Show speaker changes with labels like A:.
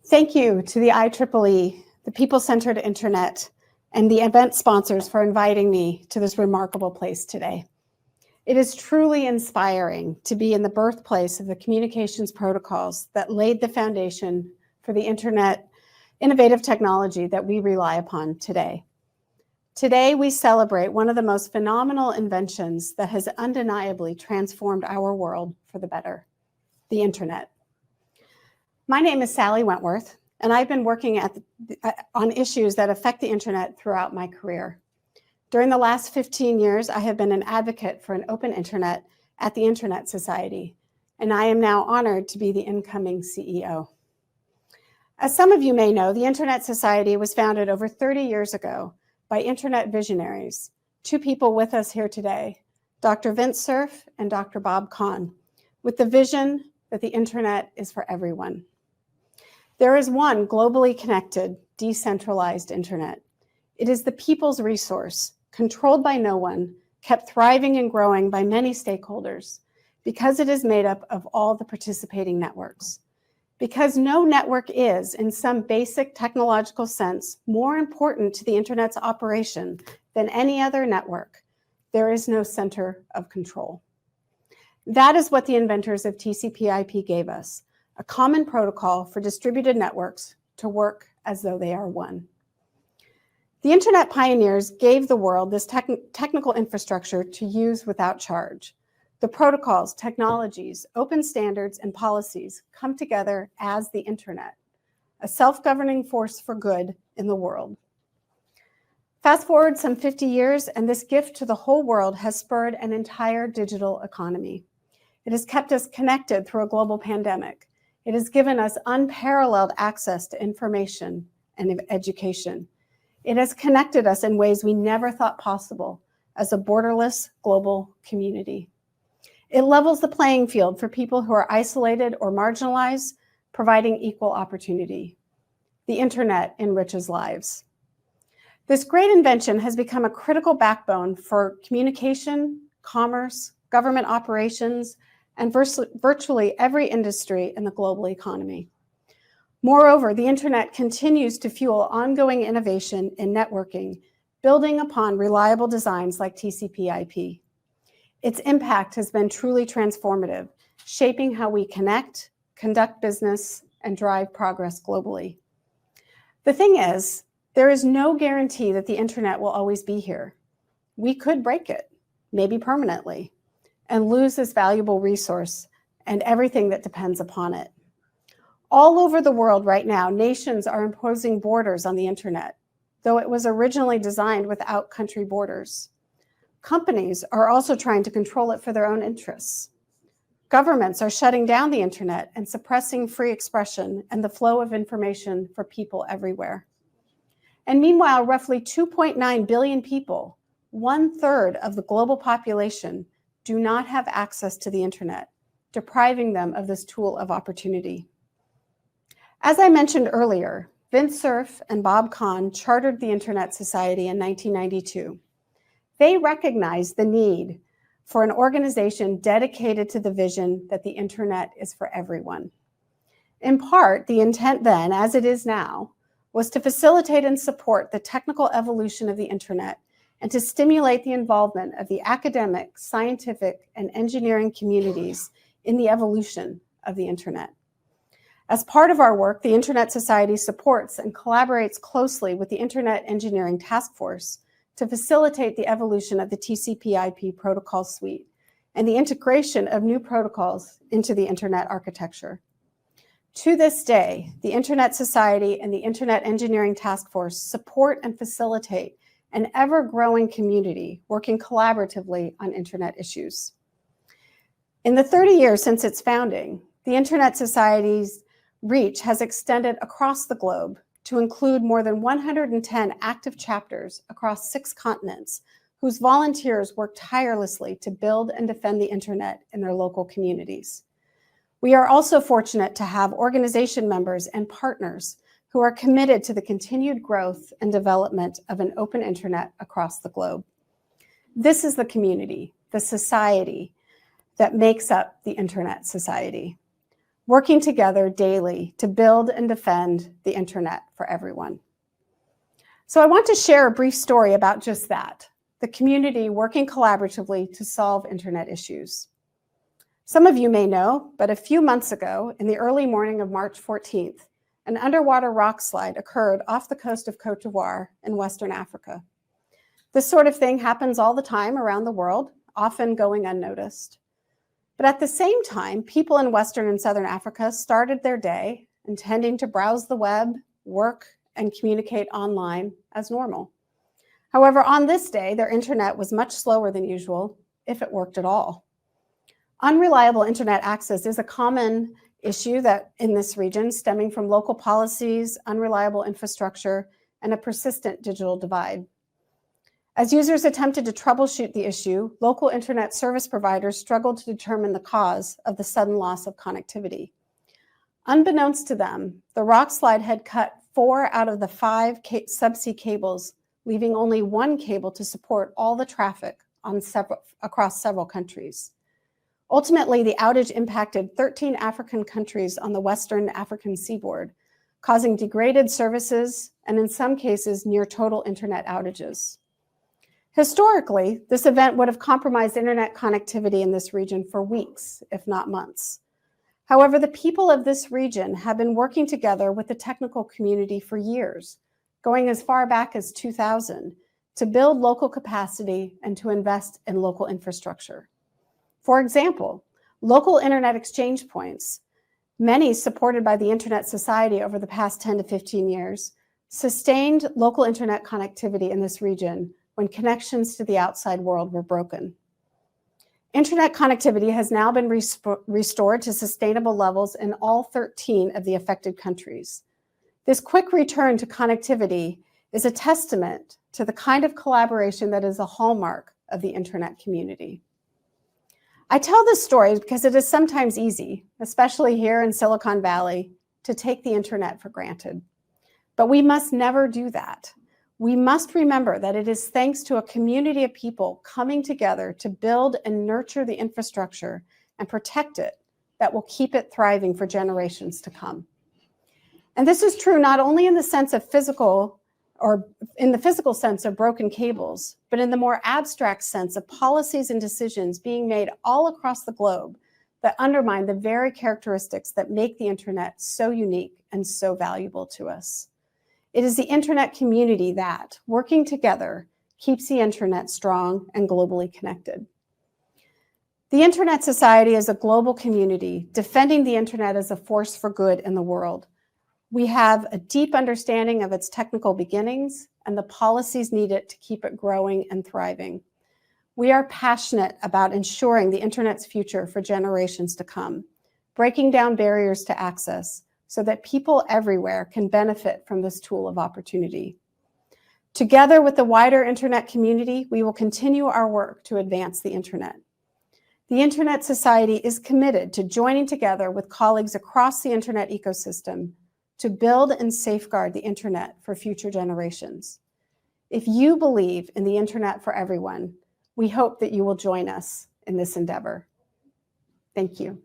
A: Thank you to the IEEE, the People-Centered Internet, and the event sponsors for inviting me to this remarkable place today. It is truly inspiring to be in the birthplace of the communications protocols that laid the foundation for the internet innovative technology that we rely upon today. Today, we celebrate one of the most phenomenal inventions that has undeniably transformed our world for the better, the internet. My name is Sally Wentworth, and I've been working on issues that affect the internet throughout my career. During the last 15 years, I have been an advocate for an open internet at the Internet Society, and I am now honored to be the incoming CEO. As some of you may know, the Internet Society was founded over 30 years ago by internet visionaries, two people with us here today, Dr. Vint Cerf and Dr. Bob Kahn, with the vision that the internet is for everyone. There is one globally connected, decentralized internet. It is the people's resource, controlled by no one, kept thriving and growing by many stakeholders, because it is made up of all the participating networks. Because no network is, in some basic technological sense, more important to the internet's operation than any other network, there is no center of control. That is what the inventors of TCP/IP gave us, a common protocol for distributed networks to work as though they are one. The internet pioneers gave the world this technical infrastructure to use without charge. The protocols, technologies, open standards, and policies come together as the internet, a self-governing force for good in the world. Fast forward some 50 years, and this gift to the whole world has spurred an entire digital economy. It has kept us connected through a global pandemic. It has given us unparalleled access to information and education. It has connected us in ways we never thought possible as a borderless global community. It levels the playing field for people who are isolated or marginalized, providing equal opportunity. The internet enriches lives. This great invention has become a critical backbone for communication, commerce, government operations, and virtually every industry in the global economy. Moreover, the internet continues to fuel ongoing innovation in networking, building upon reliable designs like TCP/IP. Its impact has been truly transformative, shaping how we connect, conduct business, and drive progress globally. The thing is, there is no guarantee that the internet will always be here. We could break it, maybe permanently, and lose this valuable resource and everything that depends upon it. All over the world right now, nations are imposing borders on the internet, though it was originally designed without country borders. Companies are also trying to control it for their own interests. Governments are shutting down the internet and suppressing free expression and the flow of information for people everywhere. And meanwhile, roughly 2.9 billion people, 1/3 of the global population, do not have access to the internet, depriving them of this tool of opportunity. As I mentioned earlier, Vint Cerf and Bob Kahn chartered the Internet Society in 1992. They recognized the need for an organization dedicated to the vision that the internet is for everyone. In part, the intent then, as it is now, was to facilitate and support the technical evolution of the internet and to stimulate the involvement of the academic, scientific, and engineering communities in the evolution of the internet. As part of our work, the Internet Society supports and collaborates closely with the Internet Engineering Task Force to facilitate the evolution of the TCP/IP protocol suite and the integration of new protocols into the internet architecture. To this day, the Internet Society and the Internet Engineering Task Force support and facilitate an ever-growing community working collaboratively on internet issues. In the 30 years since its founding, the Internet Society's reach has extended across the globe to include more than 110 active chapters across 6 continents, whose volunteers work tirelessly to build and defend the internet in their local communities. We are also fortunate to have organization members and partners who are committed to the continued growth and development of an open internet across the globe. This is the community, the society, that makes up the Internet Society. working together daily to build and defend the internet for everyone. So I want to share a brief story about just that, the community working collaboratively to solve internet issues. Some of you may know, but a few months ago, in the early morning of March 14th, an underwater rock slide occurred off the coast of Côte d'Ivoire in Western Africa. This sort of thing happens all the time around the world, often going unnoticed. But at the same time, people in Western and Southern Africa started their day intending to browse the web, work, and communicate online as normal. However, on this day, their internet was much slower than usual, if it worked at all. Unreliable internet access is a common issue that in this region, stemming from local policies, unreliable infrastructure, and a persistent digital divide. As users attempted to troubleshoot the issue, local internet service providers struggled to determine the cause of the sudden loss of connectivity. Unbeknownst to them, the rock slide had cut 4 out of the 5 subsea cables, leaving only 1 cable to support all the traffic across several countries. Ultimately, the outage impacted 13 African countries on the Western African seaboard, causing degraded services and in some cases near total internet outages. Historically, this event would have compromised internet connectivity in this region for weeks, if not months. However, the people of this region have been working together with the technical community for years, going as far back as 2000, to build local capacity and to invest in local infrastructure. For example, local internet exchange points, many supported by the Internet Society over the past 10 to 15 years, sustained local internet connectivity in this region when connections to the outside world were broken. Internet connectivity has now been restored to sustainable levels in all 13 of the affected countries. This quick return to connectivity is a testament to the kind of collaboration that is a hallmark of the internet community. I tell this story because it is sometimes easy, especially here in Silicon Valley, to take the internet for granted. But we must never do that. We must remember that it is thanks to a community of people coming together to build and nurture the infrastructure and protect it that will keep it thriving for generations to come. And this is true not only in the sense of physical sense of broken cables, but in the more abstract sense of policies and decisions being made all across the globe that undermine the very characteristics that make the internet so unique and so valuable to us. It is the internet community that, working together, keeps the internet strong and globally connected. The Internet Society is a global community defending the internet as a force for good in the world. We have a deep understanding of its technical beginnings and the policies needed to keep it growing and thriving. We are passionate about ensuring the internet's future for generations to come, breaking down barriers to access so that people everywhere can benefit from this tool of opportunity. Together with the wider internet community, we will continue our work to advance the internet. The Internet Society is committed to joining together with colleagues across the internet ecosystem to build and safeguard the internet for future generations. If you believe in the internet for everyone, we hope that you will join us in this endeavor. Thank you.